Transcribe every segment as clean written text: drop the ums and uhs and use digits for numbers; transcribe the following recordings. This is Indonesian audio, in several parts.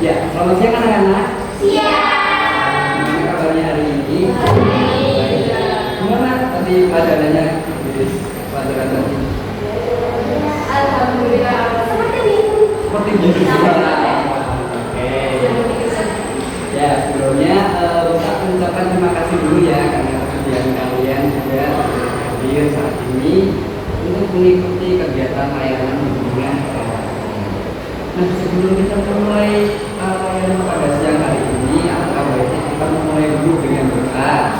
Ya, selamat siang anak-anak. Siap. Gimana kabarnya hari ini? Gimana tadi pelajarannya? Pelajaran tadi? Alhamdulillah. Seperti itu. Seperti biasa. Oke. Ya, sebelumnya Bapak mengucapkan terima kasih dulu ya karena kemudian kalian juga hadir saat ini untuk mengikuti kegiatan layanan hubungan. Nah, sebelum kita mulai layanan pada siang hari ini, alangkah baiknya kita mulai dulu dengan doa.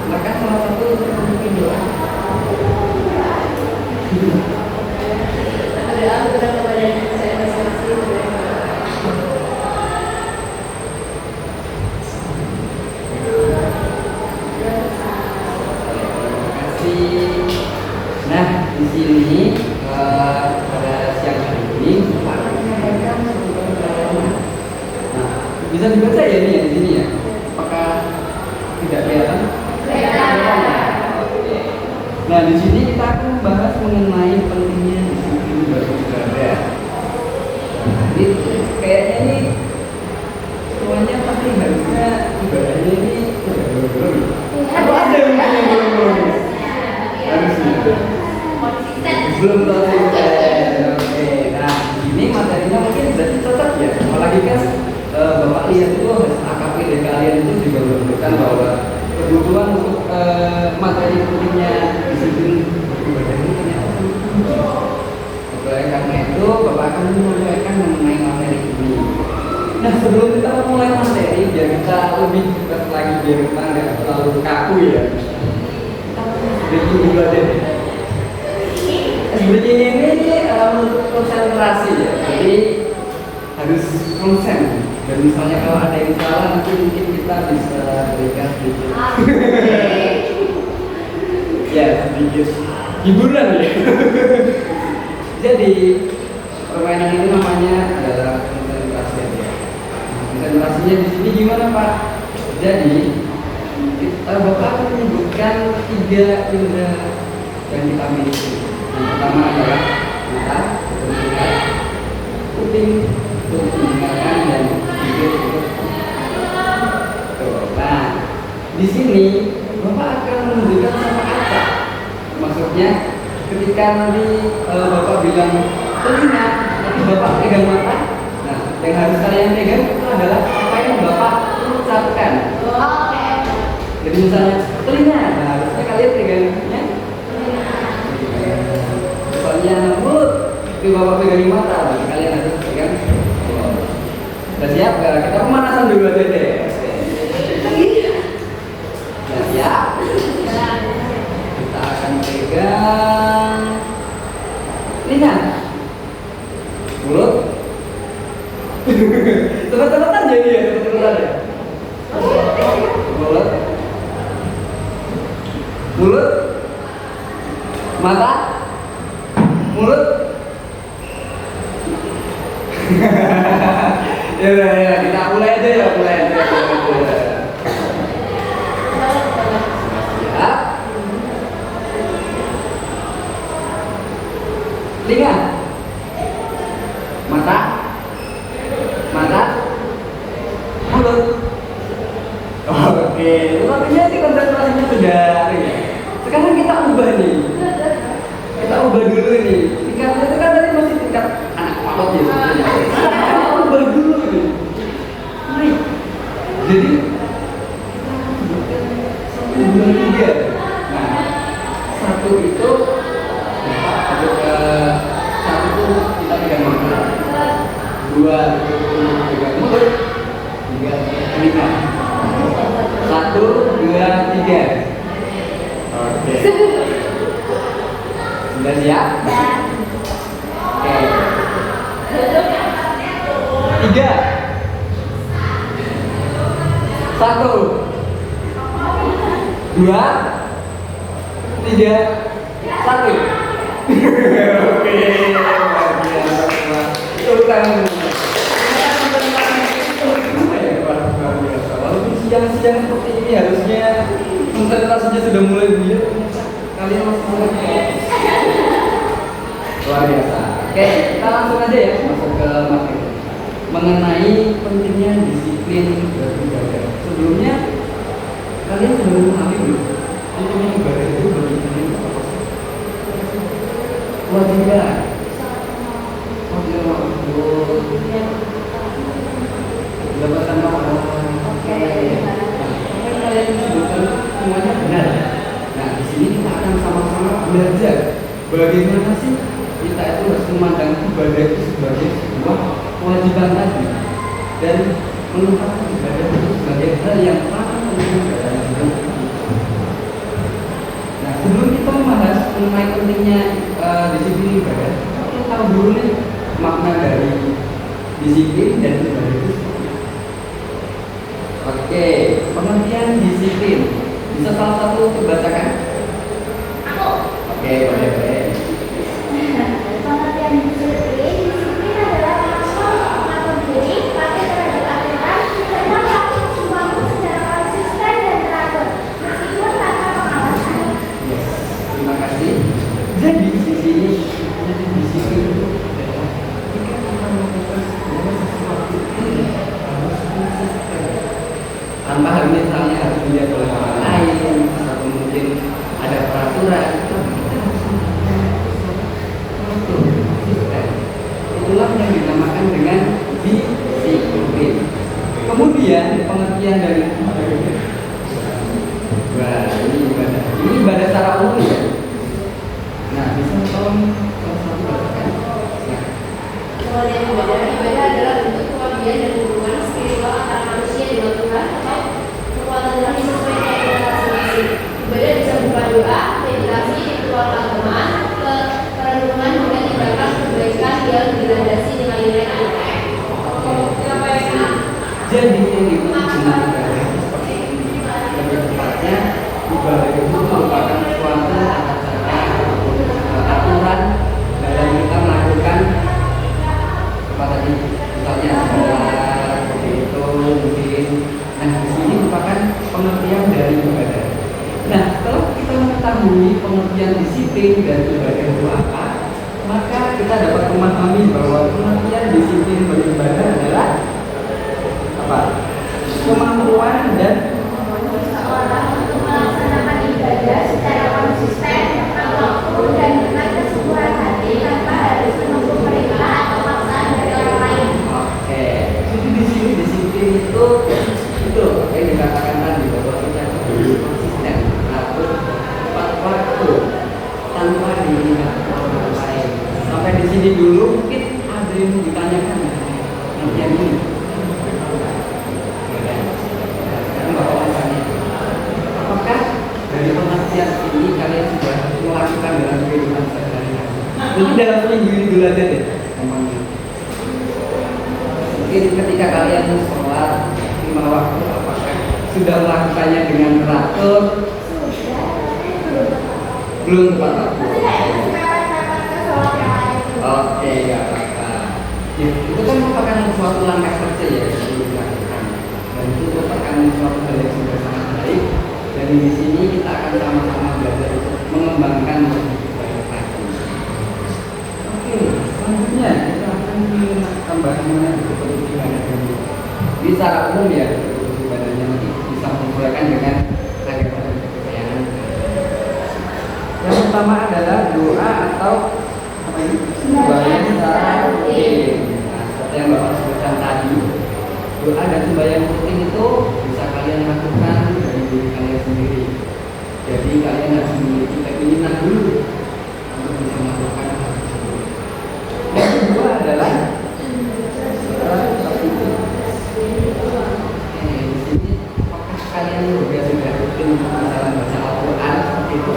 Maka salah satu mungkin doa. Doa kepada saya masing-masing. Nah, di sini pada siang hari ini, bisa dibaca ya ini ya di sini ya. Apakah tidak kelihatan? Nah, di sini kita akan membahas mengenai pentingnya disiplin beribadah. Jadi kayaknya ini semuanya pasti harusnya ibadahnya ini belum. Atau ada yang belum? Harusnya belum konsisten. Oke, nah ini materinya mungkin berarti cocok ya. Apalagi kan Bapak lihat itu AKP dari kalian itu juga menunjukkan bahwa kebutuhan untuk materi pentingnya disiplin beribadah ini ternyata penting. Oleh karena itu Bapak akan menyampaikan mengenai materi ini. Nah, sebelum kita mulai materi, biar kita lebih dekat lagi, biar kita nggak terlalu kaku ya. Kita dulu deh. Sebetulnya ini untuk konsentrasi ya, jadi harus konsen. Dan misalnya kalau ada yang salah, nanti mungkin kita bisa berikan sedikit. Ya, sedikit hiburan ya. Jadi permainan ini namanya adalah konsentrasi ya. Konsentrasinya di sini gimana Pak? Jadi Bapak akan menyebutkan 3 indera yang kita miliki. Yang pertama adalah mata, telinga, kuping untuk mendengarkan dan bibir untuk. Nah, di sini Bapak akan menunjukkan sama apa? Maksudnya ketika nanti Bapak bilang telinga, nanti Bapak pegang mata. Nah, yang harus kalian pegang itu adalah apa yang Bapak ucapkan. Jadi misalnya telinga, nah harusnya kalian pegangnya misalnya mulut, tapi Bapak pegang mata, nah, kalian harus pegang mulut. Sudah siap? Kita pemanasan dulu aja deh. Sudah siap? Kita akan pegang telinga, mulut. Tebak-tebakan jadi ya, tebak-tebakan ya. Mulut, mulut, mata, mulut. Ya, kita mulai aja ya, mulai aja. Siap. Telinga, mata, mata, mulut. Oke, artinya ini konsentrasinya sudah ya. Sekarang kita ubah nih. Kita ubah dulu nih. Tingkatnya itu kan tadi masih tingkat anak paut ya sebenarnya. Kita ubah dulu nih. Mari. Jadi 1, 2, 3. Nah, 1 itu satu itu kita pegang mata. 2 itu pegang mulut. 3 telinga. 1, 2, 3. Oke. Sudah siap? Oke. 3. 1, 2, 3, 1. Oke. Tepuk tangan. Siang-siang seperti ini harusnya konsentrasinya sudah mulai biar kalian masih mulai luar biasa. Oke, kita langsung aja ya masuk ke materi. mengenai pentingnya disiplin beribadah. Sebelumnya kalian sudah memahami belum? Pentingnya ibadah itu bagi kalian itu apa sih? Kewajiban. Jabatan orang. Oke. Mungkin kalian sebutkan semuanya benar. Nah, di sini kita akan sama-sama belajar bagaimana sih kita itu harus memandang ibadah itu sebagai sebuah kewajiban tadi dan menempatkan ibadah itu sebagai hal yang paling penting dalam hidup kita. Nah, sebelum kita membahas mengenai pentingnya disiplin ibadah, kita tahu dulu nih makna dari disiplin dan ibadah itu. Oke, pengertian disiplin bisa salah satu dibacakan? Aku. Oke, boleh. Pengertian disiplin adalah kemampuan mengatur diri, patuh terhadap aturan, dan melakukan sesuatu secara konsisten dan teratur, meskipun tanpa pengawasan. Yes, terima kasih. Jadi di sini disiplin itu adalah ketika kita melakukan sesuatu ini harus konsisten. Tanpa hal misalnya harus dilihat oleh orang lain atau mungkin ada peraturan, tapi kita harus melakukan sesuatu konsisten. Itulah yang dinamakan dengan disiplin. Kemudian pengertian dari ini ibadah secara umum ya. Nah, bisa tolong salah satu bacakan. Nah, Kemudian ibadah adalah bentuk pengabdian dan hubungan spiritual antara manusia dengan Tuhan atau kekuatan Tuhan sesuai keinginan masing-masing. Ibadah bisa berupa doa, meditasi, ritual keagamaan, perenungan hingga tindakan kebaikan yang dilandasi dengan nilai agama. jadi yang dimaksud dengan ibadah itu seperti ini. Lebih tepatnya ibadah itu merupakan suatu aturan dalam kita melakukan apa tadi, misalnya sholat seperti itu mungkin. Nah, di sini merupakan pengertian dari ibadah. Nah, setelah kita mengetahui pengertian disiplin dan ibadah itu apa, maka kita dapat memahami bahwa pengertian disiplin beribadah adalah apa? Kemampuan dan Seseorang untuk melaksanakan ibadah secara konsisten, waktu dan dengan kesuburan hati tanpa harus menunggu perintah atau paksaan dari orang lain. oke. Jadi di sini disiplin itu yang dikatakan tadi bahwa kita harus konsisten, atur tepat waktu tanpa dilihat orang lain. Sampai di sini dulu mungkin ada yang ditanyakan pengertian ini. Sekarang Bapak mau tanya, apakah dari pengertian ini kalian sudah melakukan dalam kehidupan sehari-hari? Mungkin dalam seminggu ini dulu aja deh, ngomongnya. Mungkin ketika kalian sholat 5 waktu, apakah sudah melakukannya dengan teratur? Belum tepat waktu. Oke, nggak apa-apa. Ya, itu kan merupakan suatu langkah kecil ya yang perlu dilakukan. Dan itu merupakan suatu hal yang sudah sangat baik. Dan di sini kita akan sama-sama belajar untuk mengembangkan lebih baik lagi. Oke, selanjutnya kita akan tambah mengenai bentuk ibadah dulu. Ini secara umum ya, bentuk ibadahnya nanti bisa menyesuaikan dengan agama dan kepercayaan. Yang pertama adalah doa atau apa ini? Sembahyang secara rutin. Nah, seperti yang Bapak sebutkan tadi, doa dan sembahyang rutin itu bisa kalian lakukan dari diri kalian sendiri. Jadi kalian harus memiliki keinginan dulu untuk bisa melakukan hal tersebut. Yang kedua adalah seperti itu. Di sini apakah kalian juga sudah rutin misalnya baca Al-Quran seperti itu?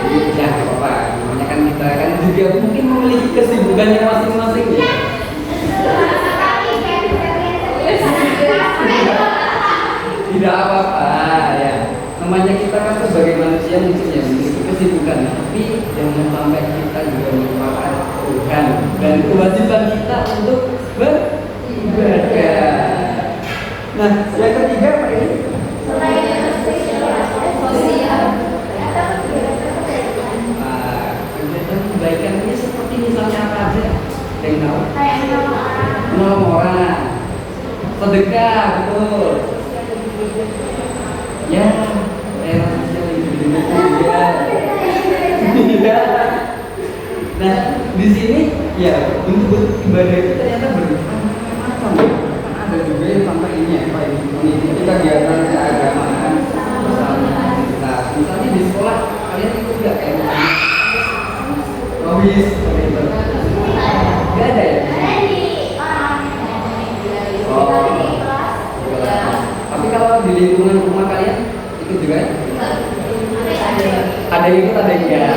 Jadi ya nggak apa-apa. Namanya kan kita kan juga mungkin memiliki kesibukannya masing-masing ya. Tidak apa-apa ya. Namanya kita kan sebagai manusia mungkin ya memiliki kesibukan, tapi jangan sampai kita juga melupakan Tuhan dan kewajiban kita untuk beribadah. Nah, yang ketiga apa ini? Kegiatan kebaikan ini seperti misalnya ya bentuk-bentuk ibadah itu ternyata bermacam-macam. Kan ada juga yang sampai ini apa ini kita kegiatan keagamaan misalnya di sekolah kalian ikut nggak kayak Wis, nggak ada ya? Oh, tapi kalau di lingkungan rumah kalian ikut juga ya? Ada yang ikut, ada yang enggak.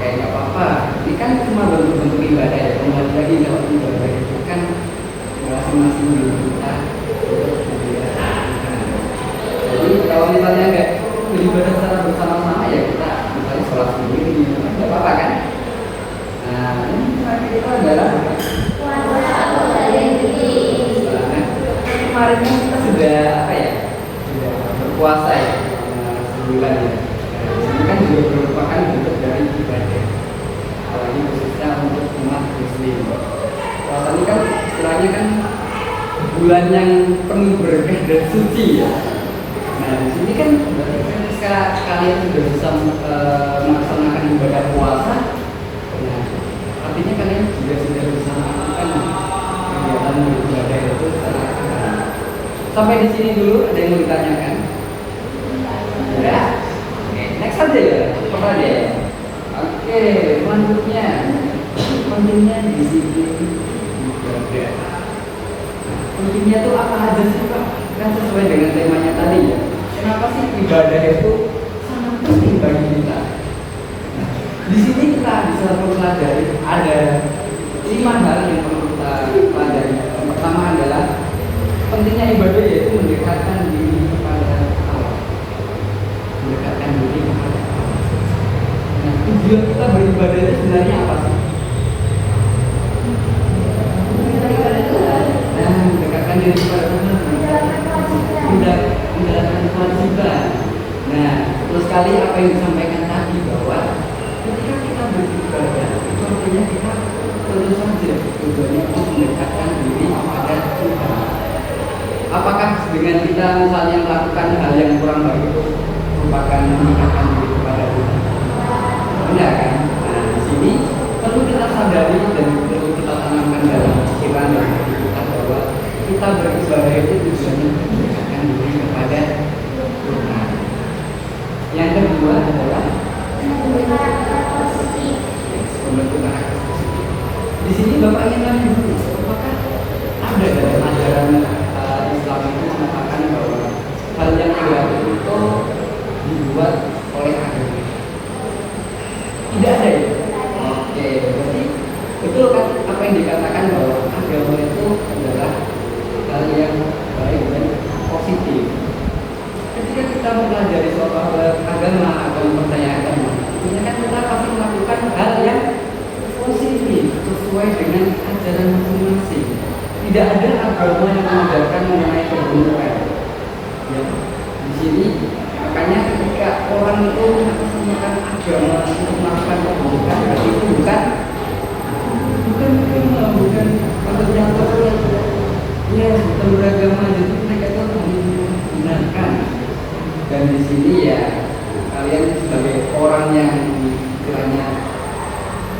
Kayak nggak apa-apa. Ini kan cuma bentuk-bentuk ibadah ya. Kembali lagi kalau ibadah itu kan masing-masing diri kita. Jadi kalau misalnya nggak beribadah secara bersama-sama ya kita misalnya sholat sendiri, nggak apa-apa kan? Nah, ini terakhir itu adalah kemarin kan kita sudah apa ya? Sudah berpuasa ya, sebulan ya. Ini kan juga merupakan bentuk dari ibadah, apalagi khususnya untuk umat muslim. Puasa ini kan istilahnya kan bulan yang penuh berkah dan suci ya. Nah di sini kan kalian sudah bisa melaksanakan ibadah puasa. Nah artinya kalian juga sudah bisa melakukan kegiatan ibadah itu secara aktif. Sampai di sini dulu ada yang mau ditanyakan? Ya. Next aja ya, coba deh. Oke, selanjutnya pentingnya disiplin ibadah. Pentingnya itu apa aja sih Pak? Kan sesuai dengan temanya tadi ya. Kenapa sih ibadah itu sangat penting bagi kita? Nah, di sini kita bisa mempelajari ada 5 hal yang perlu kita pelajari. Yang pertama adalah pentingnya ibadah yaitu mendekatkan diri kepada Allah. Mendekatkan diri kepada Allah. Nah, tujuan kita beribadah itu sebenarnya apa sih? Nah, mendekatkan diri kepada Tuhan. Menjalankan kewajiban. Nah, terus sekali apa yang disampaikan tadi bahwa ketika kita beribadah itu artinya kita tentu saja tujuannya untuk mendekatkan diri kepada Tuhan. Apakah dengan kita misalnya melakukan hal yang kurang baik itu merupakan mendekatkan diri kepada Tuhan? Enggak kan? Nah, di sini perlu kita sadari dan perlu kita tanamkan dalam pikiran dan hati kita bahwa kita beribadah itu tujuannya mendekatkan diri kepada Tuhan. Yang kedua adalah pembentukan karakter positif. Di sini Bapak ingin nanya dulu, apakah ada dalam ajaran Islam itu mengatakan bahwa hal yang negatif itu dibuat oleh agama? Tidak ada ya? Oke, berarti betul kan apa yang dikatakan bahwa agama itu adalah hal yang baik dan positif. Ketika kita mempelajari suatu agama atau mempercayai agama, ini kan kita pasti melakukan hal yang positif sesuai dengan ajaran masing-masing. Tidak ada agama yang mengajarkan mengenai keburukan. Ya, di sini makanya ketika orang itu mengatasnamakan agama untuk melakukan keburukan, berarti itu bukan ternyata ya bukan beragama, jadi mereka itu menggunakan. Dan di sini ya kalian sebagai orang yang kiranya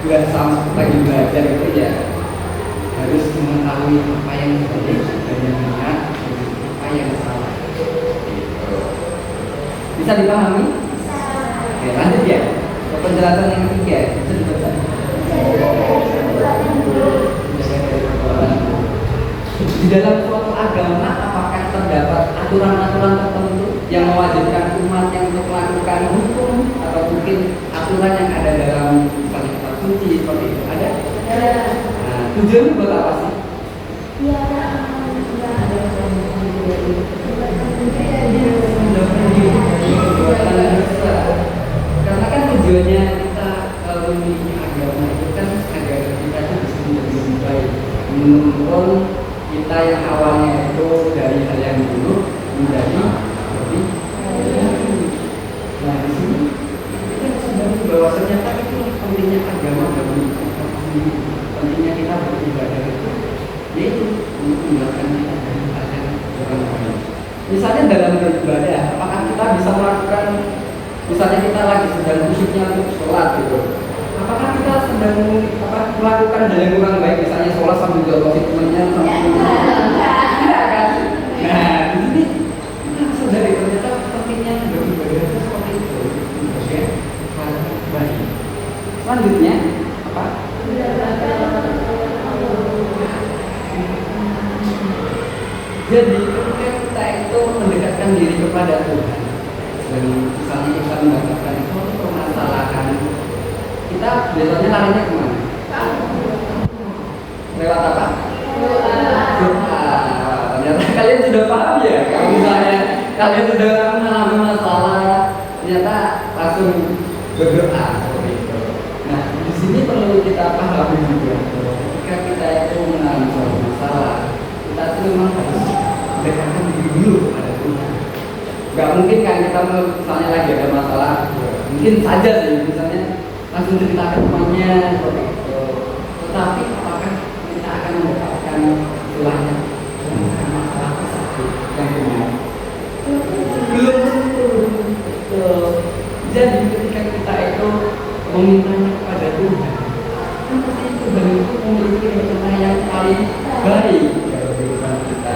nggak sama lagi belajar itu ya harus mengetahui apa yang baik dan yang benar dan apa yang salah. Bisa dipahami? Oke, lanjut ya. Penjelasan yang ketiga bisa dibaca. Di dalam suatu agama apakah terdapat aturan-aturan tertentu yang mewajibkan umat yang untuk melakukan hukum atau mungkin aturan yang ada dalam kitab suci seperti itu ada? Nah, tujuannya buat apa sih? Karena kan tujuannya kita memiliki agama itu kan agar kita itu bisa menjadi lebih baik, menuntun kita yang awalnya itu dari hal yang buruk menjadi lebih baik. Nah di sini kita sadari bahwa ternyata itu pentingnya agama beribadah, apakah kita bisa melakukan, misalnya kita lagi sedang musiknya untuk sholat gitu, apakah kita sedang melakukan hal yang kurang baik, misalnya sholat sambil jolosin temennya enggak kan? Nah di sini kita sadari ternyata pentingnya beribadah itu seperti itu, sebagai hal baik. Selanjutnya apa? Jadi ketika kita itu mendekatkan diri kepada Tuhan, dan misalnya kita mendapatkan suatu permasalahan, kita biasanya larinya kemana? Lewat apa? Doa. Ternyata kalian sudah paham ya. Kalau misalnya kalian sudah mengalami masalah, ternyata langsung berdoa. Nah, di sini perlu kita pahami juga. Ketika kita itu mengalami suatu masalah, kita itu memang harus mendekatkan diri dulu kepada Tuhan. Gak mungkin kan kita misalnya lagi ada masalah, mungkin saja sih misalnya langsung cerita ke temannya seperti itu. Tetapi apakah kita akan mendapatkan istilahnya masalah tersebut yang benar? Belum tentu. Jadi ketika kita itu memintanya kepada Tuhan, pasti Tuhan itu memiliki rencana yang paling baik dalam kehidupan kita.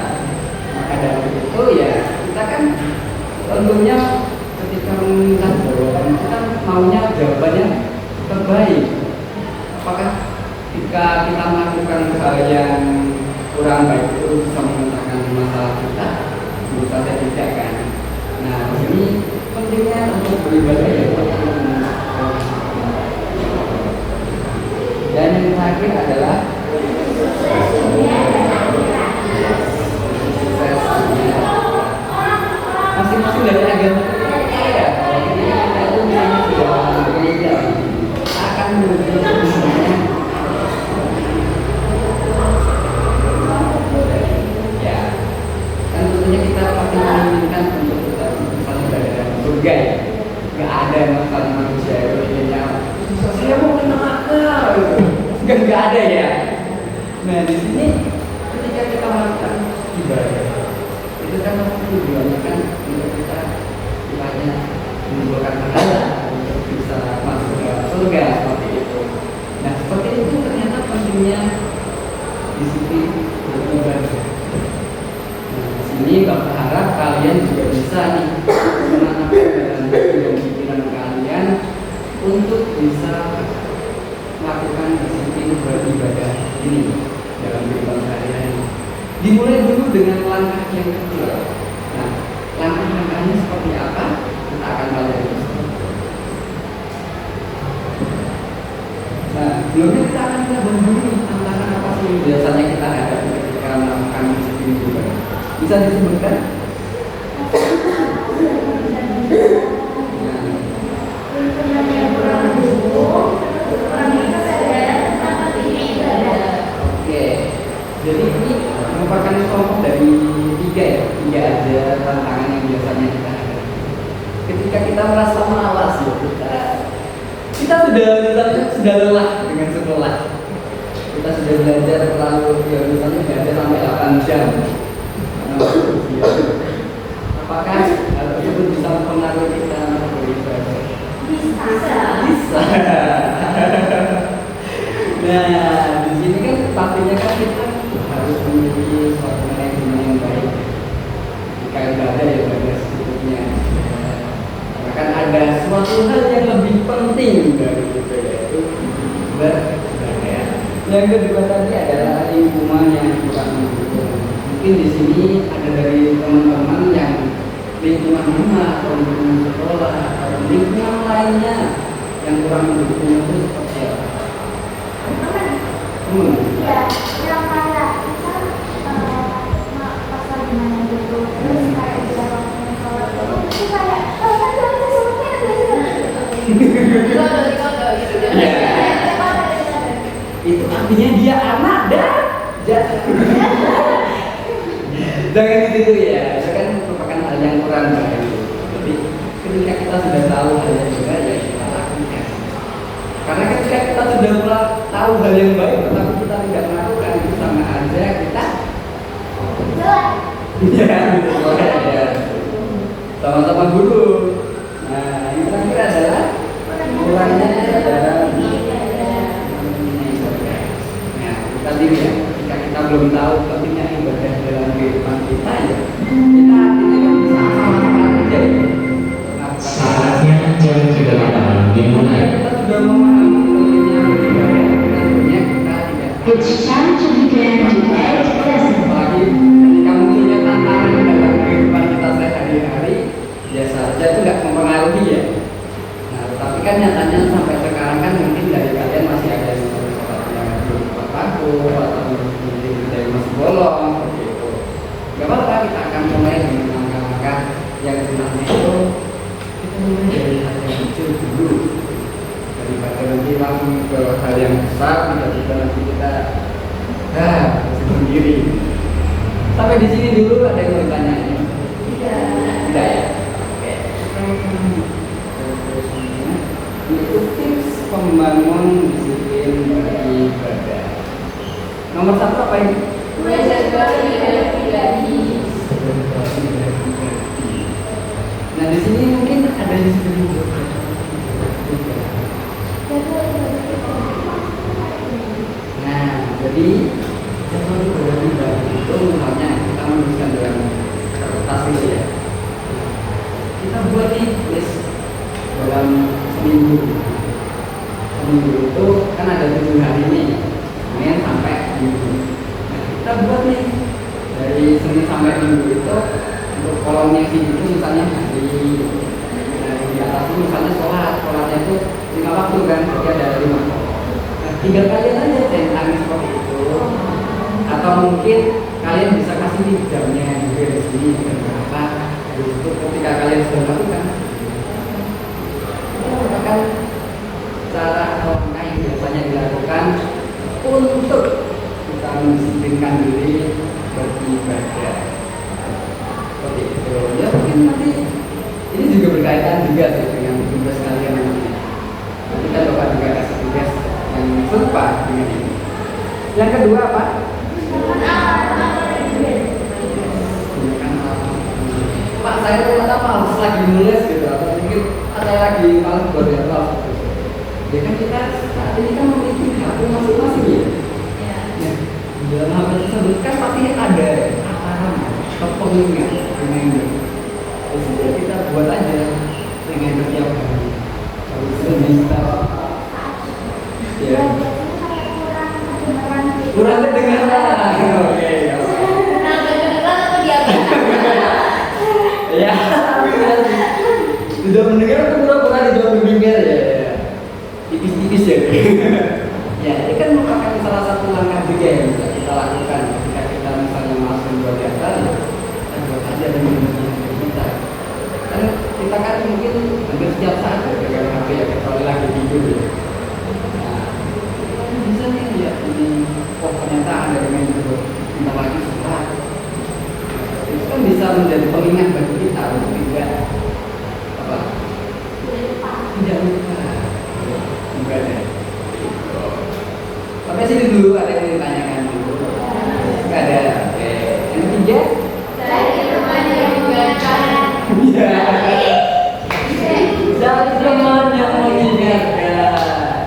Maka dari itu ya kita kan tentunya ketika meminta jawaban kita maunya jawabannya terbaik. Apakah jika kita melakukan hal yang kurang baik itu bisa menyelesaikan masalah kita? Tentu saja tidak kan. Nah di sini pentingnya untuk beribadah ya. Dan yang terakhir adalah masing-masing dari agama ya. Kita itu misalnya sudah berbeda, akan menuju semuanya. Ya, kan tentunya kita pasti menginginkan untuk kita misalnya berada dalam surga ya. Gak ada masalah manusia yang saya mau kena akal, gak ada ya. Nah di sini ketika kita melakukan ibadah, itu kan tujuannya kan untuk kita istilahnya menimbulkan pahala untuk bisa masuk ke surga seperti itu. Nah seperti itu ternyata pentingnya disiplin beribadah. Nah di sini Bapak harap kalian juga bisa nih menanamkan dalam hati dan pikiran kalian untuk bisa melakukan disiplin beribadah ini dalam kehidupan sehari-hari. Dimulai dulu dengan langkah yang kecil. Nah, langkah-langkahnya seperti apa? Kita akan pelajari. Nah, sebelumnya kita akan belajar dulu tantangan apa sih yang biasanya kita hadapi ketika melakukan disiplin beribadah. Bisa disebutkan? Jadi ini merupakan kelompok dari tiga aja tantangan yang biasanya kita hadapi. Ketika kita merasa malas ya kita sudah lelah dengan sekolah. Kita sudah belajar terlalu ya misalnya belajar sampai 8 jam. Apakah hal tersebut bisa mempengaruhi kita beribadah? Bisa. Nah, di sini kan pastinya kan kita harus memiliki suatu manajemen yang baik. Jika ibadah ya ibadah secukupnya. Bahkan ada suatu hal yang lebih penting dari itu yaitu beribadah. Yang kedua tadi adalah lingkungan yang kurang mendukung. Mungkin di sini ada dari teman-teman yang lingkungan rumah atau lingkungan sekolah atau lingkungan lainnya yang kurang mendukung itu seperti apa? Ya, yang kayak misal pas lagi main gitu, terus kayak dia langsung sholat itu kayak kan jangan itu artinya dia anak dan jangan gitu ya. Itu kan merupakan hal yang kurang baik. Jadi ketika kita sudah tahu hal yang benar ya kita lakukan. Karena ketika kita sudah tahu hal yang baik tetapi kita tidak melakukan itu sama aja kita jelek. ya gitu ya. sama-sama guru. Nah, yang terakhir adalah kurangnya adalah nah, tadi ya, ketika kita belum tahu pentingnya ibadah dalam kehidupan kita ya, kita akhirnya kan bisa asal-asalan aja ya. Saatnya jam ke-8 dimulai. Kita sudah memahami pentingnya beribadah, tentunya kita tidak It's time to begin today's lesson. apalagi ketika munculnya tantangan dalam kehidupan kita sehari-hari, biasa saja itu nggak mempengaruhi ya. Nah, tapi kan nyatanya sampai sekarang kan mungkin dari kalian masih ada yang sholatnya belum tepat waktu atau mungkin ada yang masih bolong seperti itu. Gak apa-apa, kita akan mulai dengan langkah-langkah yang sebenarnya itu kita mulai dari hal yang kecil dulu, daripada nanti langsung ke hal yang besar tiba-tiba nanti kita sendiri. Sampai di sini dulu ada yang mau ditanyain? Tidak ya? Oke. Itu tips membangun disiplin beribadah. Nomor 1 apa ini? Menjaga ibadah pribadi. Nah di sini mungkin ada disiplin beribadah. Nah jadi jadwal beribadah itu misalnya kita menuliskan dalam kertas ini ya. Kita buat nih list dalam seminggu itu kan ada 7 hari nih, Senin sampai Minggu. Nah, kita buat nih dari Senin sampai Minggu itu untuk kolom yang sini itu misalnya hari di atas itu misalnya sholatnya itu 5 waktu kan, jadi ada 5 kolom. Nah, tinggal kalian aja centang seperti itu, atau mungkin kalian bisa kasih nih jamnya juga di sini jam berapa. Itu ketika kalian sudah melakukan merupakan cara atau langkah yang biasanya dilakukan untuk kita mendisiplinkan diri beribadah. Seperti itu. Ya mungkin nanti ini juga berkaitan juga sih dengan tugas kalian nanti. Nanti kan Bapak juga kasih tugas yang serupa dengan ini. Yang kedua apa? Pak, saya ternyata males lagi nulis gitu, atau mungkin saya lagi males buat jadwal. Ya kan kita saat ini kan memiliki HP masing-masing ya. Ya. Di dalam HP tersebut kan pasti ada alarm atau pengingat reminder. Jadi kita buat aja reminder tiap hari. Kalau bisa. Ya. Kurang kedengaran. Oke. Ya, sudah mendengar atau pura-pura dijawab bimbingan ya, tipis-tipis ya. Ya, ini kan merupakan salah satu langkah juga yang bisa kita lakukan ketika kita misalnya masuk buat data, kita buat aja dan mendengar kita. Kan kita kan mungkin hampir setiap saat pegang HP ya, kecuali lagi tidur ya. Nah, bisa nih ya ini ternyata ada yang kita lagi suka. Itu kan bisa menjadi pengingat bagi kita untuk tidak apa? Tidak lupa. Enggak ada. Sampai sini dulu ada yang ditanyakan dulu. Enggak ada. Oke. Yang ketiga? Dari teman yang mengingatkan. Iya. Dari teman yang mengingatkan.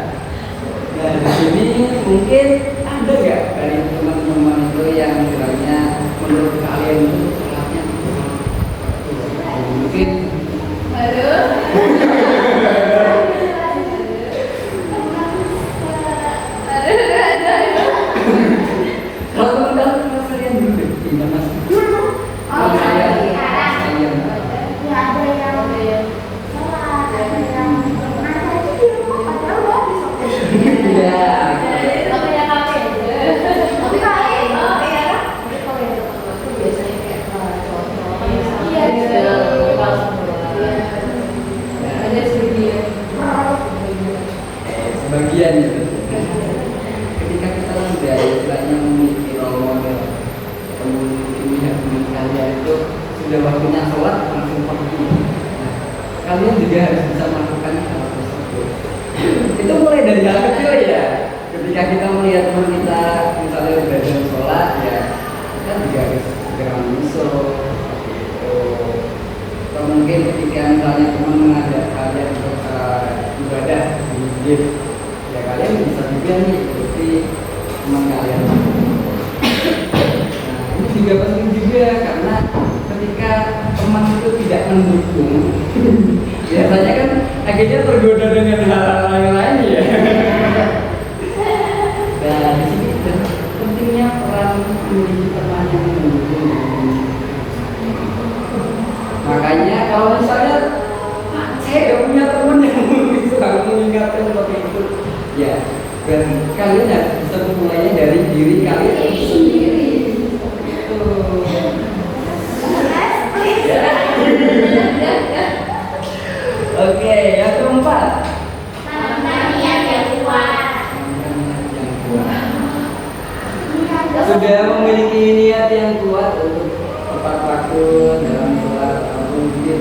Nah di sini mungkin ada nggak dari teman-teman itu yang sebenarnya menurut kalian itu sholatnya mungkin Halo. kalau teman-teman kalian dulu deh gimana sih? Kalau saya sebagian gitu. Ketika kita sudah istilahnya memiliki role model, melihat teman kalian itu sudah waktunya sholat langsung pergi. Nah, kalian juga harus bisa melakukan hal tersebut. Itu mulai dari hal kecil ya. Ketika kita melihat teman kita misalnya sudah jam sholat ya, kita juga harus segera menyusul seperti itu. mungkin ketika misalnya teman mengajak kalian untuk ibadah di masjid, ya kalian bisa juga nih ikuti teman kalian. Nah, ini juga penting juga karena ketika teman itu tidak mendukung, biasanya kan akhirnya tergoda dengan hal-hal yang lain ya. Dan di sini pentingnya peran memiliki teman yang mendukung. Makanya kalau misalnya saya gak punya teman yang bisa mengingatkan seperti itu, ya dan kalian harus bisa memulainya dari diri kalian sendiri. Oke, yang keempat. Sudah memiliki niat yang kuat untuk tepat waktu dalam sholat atau mungkin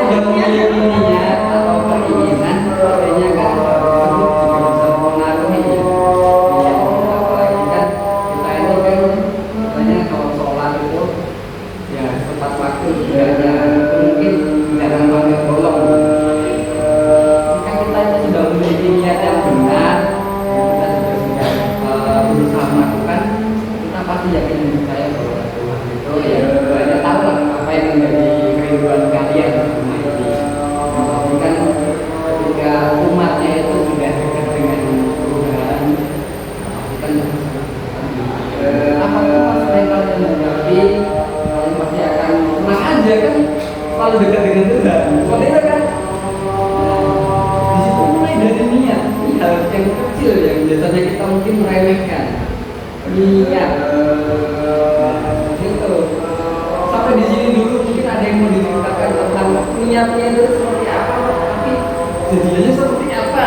sudah memiliki niat atau keinginan, artinya kan tersebut juga bisa mempengaruhi niat. Apalagi kan kita ini kan misalnya kalau sholat itu ya tepat waktu juga ya mungkin jangan sampai bolong. Jika kita itu sudah memiliki niat yang benar, kita juga sudah berusaha melakukan, kita pasti yakin dan percaya bahwa Tuhan itu ya banyak tahu lah apa yang menjadi kerinduan kalian semua ini. Tapi kan ketika umatnya itu sudah dekat dengan Tuhan, pasti kan apapun masalah yang kalian hadapi, kalian pasti akan tenang aja kan, selalu dekat dengan Tuhan. Seperti itu kan. Di situ mulai dari niat, ini hal yang kecil yang biasanya kita mungkin meremehkan. Niat, gitu. Sampai di sini dulu mungkin ada yang mau diceritakan tentang niatnya itu seperti apa, tapi jadinya seperti apa.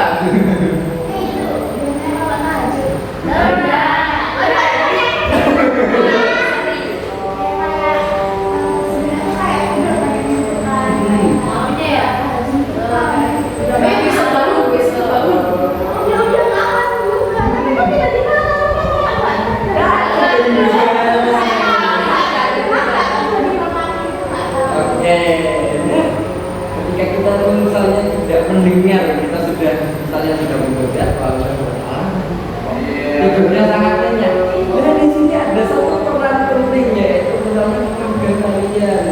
Oke, ketika kita misalnya tidak mendengar, kita sudah misalnya sudah mengodat lalu tidurnya sangat nyenyak. Dan di sini ada satu peran penting yaitu misalnya keluarga kalian,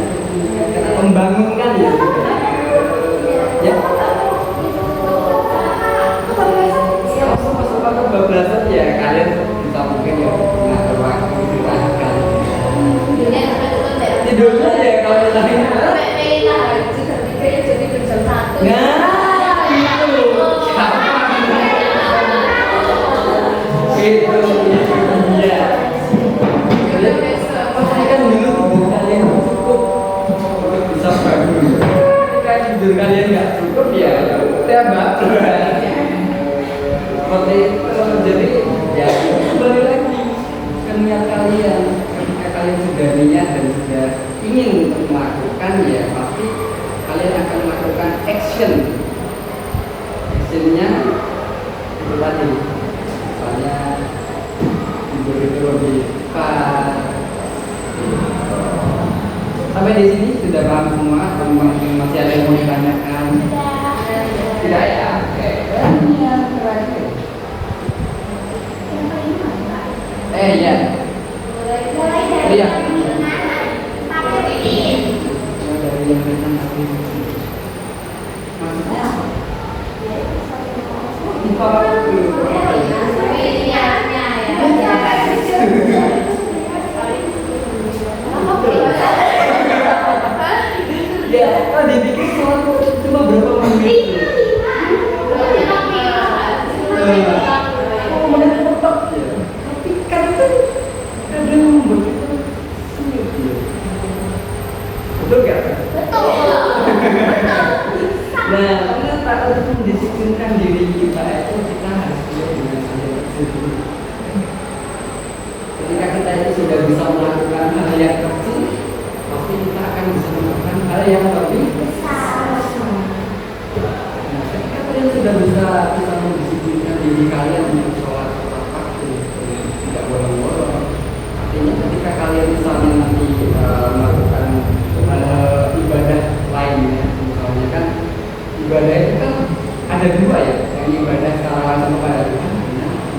karena membangunkan ya. Ya. Kalau sempat kebablasan ya kalian bisa mungkin ya mengatur waktu silahkan. Tidurnya ya kalau misalnya itu iya. Pastikan dulu tidur kalian cukup untuk bisa bangun. Ketika tidur kalian nggak cukup ya tembak. Seperti itu. Jadi ya kembali lagi ke niat kalian. Ketika kalian sudah niat dan sudah ingin untuk melakukan ya pasti kalian akan melakukan action. Actionnya itu tadi. Misalnya tidur itu lebih cepat. Sampai di sini sudah paham semua, atau masih ada yang mau ditanyakan? Tidak ya? Oke. Yang terakhir. Ya. Iya. Dari yang kita maksudnya apa? Ya, dipikir cuma berapa menit? Menit tetap ya. Tapi kan kadang membuat kita sulit ya. Betul gak? Betul. Nah, ternyata untuk mendisiplinkan diri kita itu kita harus punya dengan sendiri. Ketika kita itu sudah bisa melakukan hal yang kecil, pasti kita akan bisa melakukan hal yang lebih besar. sudah bisa mendisiplinkan diri kalian untuk sholat tepat waktu, tidak bolong-bolong. Artinya ketika kalian misalnya nanti melakukan ibadah lainnya, misalnya kan ibadah itu kan ada dua ya, yang ibadah secara langsung kepada Tuhan,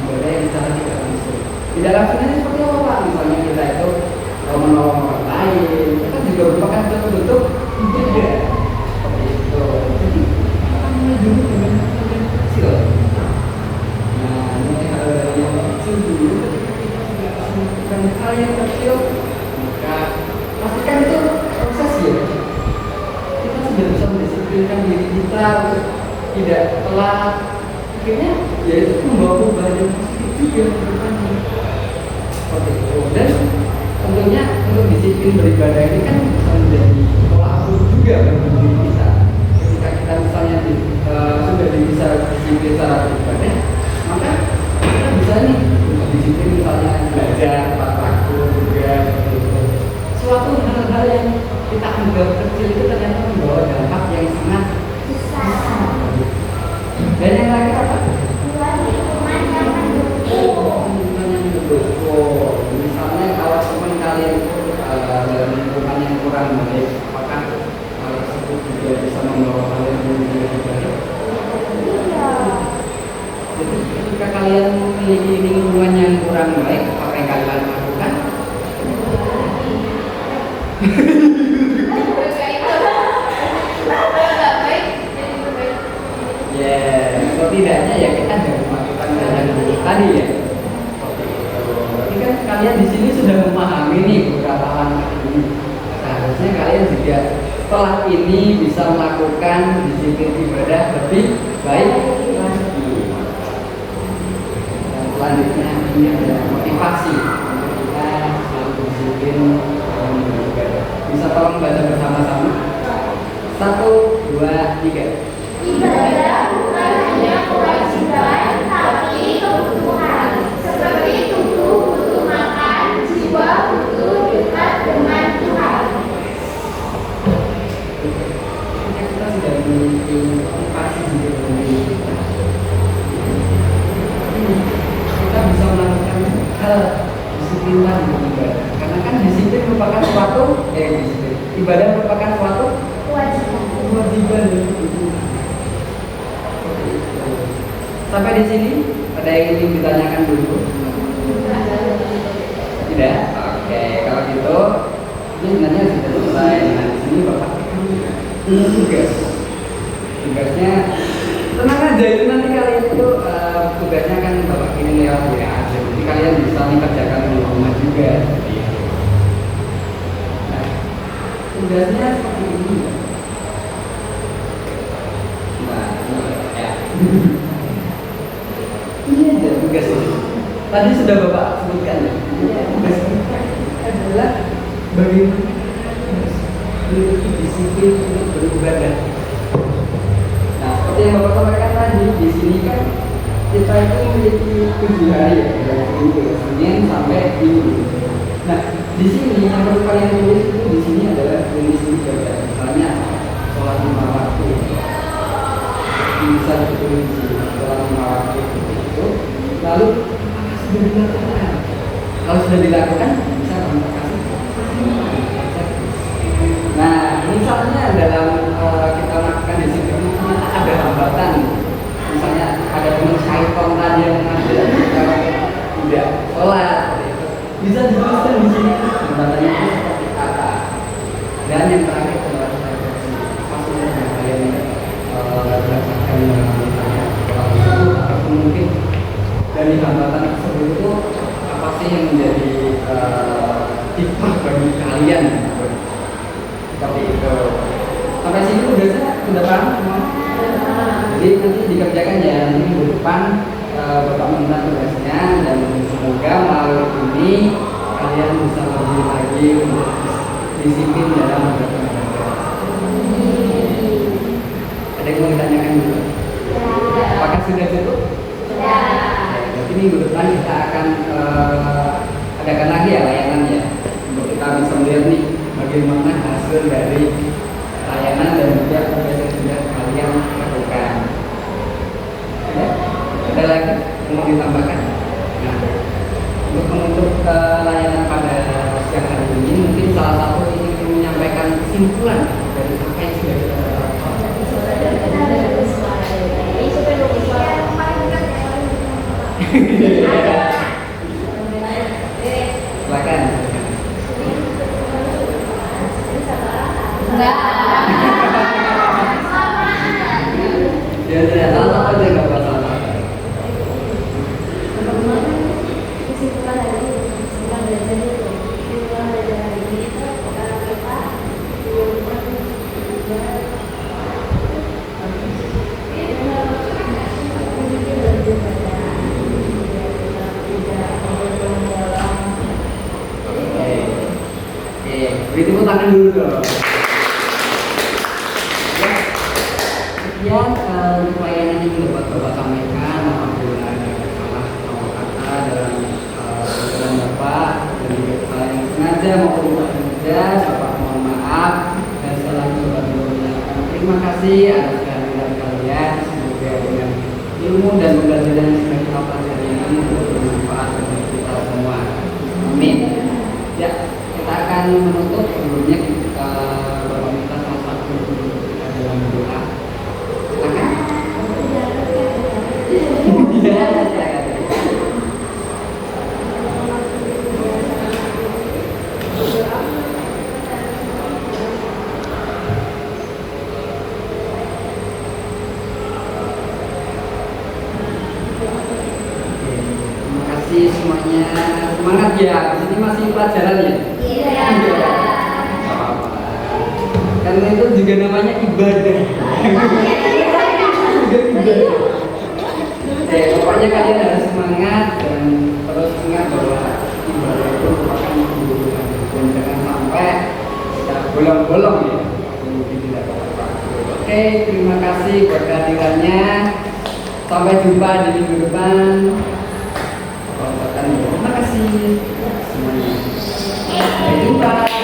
ibadah yang secara tidak langsung. Tidak langsungnya seperti apa Pak? Misalnya kita itu menolong orang lain, itu kan juga merupakan satu bentuk ibadah. Seperti itu. Jadi mulai dulu dengan hal yang kecil. Nah, mulai hal yang kecil dulu. Ketika kita sudah melakukan hal yang kecil, maka pastikan itu proses ya. Kita sudah bisa mendisiplinkan diri kita untuk tidak telat. Akhirnya ya itu membawa perubahan yang positif juga ke depannya. Seperti itu. Dan tentunya untuk disiplin beribadah ini kan bisa menjadi tolak ukur juga bagi diri kita. Ketika kita misalnya sudah bisa disiplin secara beribadah, maka kita bisa nih untuk disiplin misalnya belajar tepat waktu juga seperti itu. Suatu hal-hal yang kita anggap kecil itu ternyata membawa dampak yang sangat besar. Dan yang terakhir apa? Misalnya kalau teman kalian dalam lingkungan yang kurang baik, apakah hal tersebut juga bisa membawa kalian menjadi baik? Jadi ketika kalian memiliki lingkungan yang kurang baik, apa yang kalian lakukan? Ya, setidaknya ya kita harus melakukan hal yang buruk tadi ya. Berarti kan kalian di sini sudah memahami nih beberapa langkah ini. Seharusnya kalian juga setelah ini bisa melakukan disiplin ibadah lebih baik lagi. Dan selanjutnya ini adalah motivasi untuk kita selalu disiplin dalam beribadah. Bisa tolong baca bersama-sama. 1, 2, 3. Ibadah bukan hanya kewajiban, tapi kebutuhan. Seperti tubuh butuh makan, jiwa butuh dekat dengan Tuhan. Kita sudah memiliki motivasi di dalam diri kita. Kita bisa melakukan hal disiplin tadi beribadah. Karena kan disiplin merupakan suatu disiplin. Ibadah merupakan suatu kewajiban dan kebutuhan. Sampai di sini ada yang ingin ditanyakan dulu? Tidak? Oke, kalau gitu ini sebenarnya sudah selesai. Nah, di sini Bapak punya tugas. Tugasnya tenang aja, itu nanti kalian itu tugasnya kan Bapak ini lewat WA aja. Jadi kalian bisa nih kerjakan di rumah juga. Nah, tugasnya seperti ini. Nah, ya. Ini aja tugasnya. Tadi sudah Bapak sebutkan ya. Tugas kita adalah bagaimana memiliki disiplin untuk beribadah. Nah, seperti yang Bapak sampaikan tadi, di sini kan kita itu memiliki 7 hari ya, dari minggu, Senin sampai Minggu. Nah, di sini yang perlu kalian tulis itu di sini adalah jenis ibadah. Misalnya sholat 5 waktu. Bisa ditulis di sini sholat 5 waktu. Lalu sudah dilakukan. Kalau sudah dilakukan bisa Bapak kasih. Nah, misalnya dalam kita melakukan disiplin itu ada hambatan. Misalnya ada syaitan tadi yang mengajak kita tidak sholat. Bisa dijelaskan di sini hambatannya itu seperti apa. Dan yang terakhir adalah maksudnya kalian merasakan misalnya atau mungkin dari hambatan tersebut itu apa sih yang menjadi hikmah bagi kalian? Seperti itu. Sampai sini udah paham semua? Jadi nanti dikerjakan ya, nanti minggu depan Bapak minta tugasnya dan semoga malam ini kalian bisa lebih lagi untuk disiplin dalam beribadah. Ada yang mau ditanyakan juga? Apakah sudah cukup? Jadi minggu depan kita akan adakan lagi ya layanan ya, untuk kita bisa melihat nih bagaimana hasil dari layanan dan juga tugas yang sudah kalian lakukan. Ya ternyata apa aja nggak masalah. Teman-teman kesimpulan dari kesimpulan belajar itu kesimpulan belajar hari ini itu karena kita belum Beri tepuk tangan dulu dong. Ya, sekian pelayanan yang dapat Bapak sampaikan. Alhamdulillah ada salah atau kata dalam tulisan Bapak dan juga yang sengaja maupun tidak sengaja. Bapak mohon maaf dan selalu berdoa. Terima kasih atas kehadiran kalian. Semoga dengan ilmu dan pembelajaran yang sudah kita pelajari ini bermanfaat bagi kita semua. Amin. Ya, kita akan menutup. Sebelumnya kita Bapak minta salah satu kita dalam doa. Silakan. Ya, silakan. Terima kasih semuanya. Semangat ya. Di sini masih pelajaran ya. Iya. Nggak apa-apa. Karena itu juga namanya ibadah. Pokoknya kalian harus semangat dan terus ingat bahwa ibadah itu merupakan kebutuhan dan jangan sampai kita bolong-bolong ya. Mungkin tidak apa-apa. Oke, terima kasih buat kehadirannya. Sampai jumpa di minggu depan. Terima kasih semuanya. Sampai jumpa.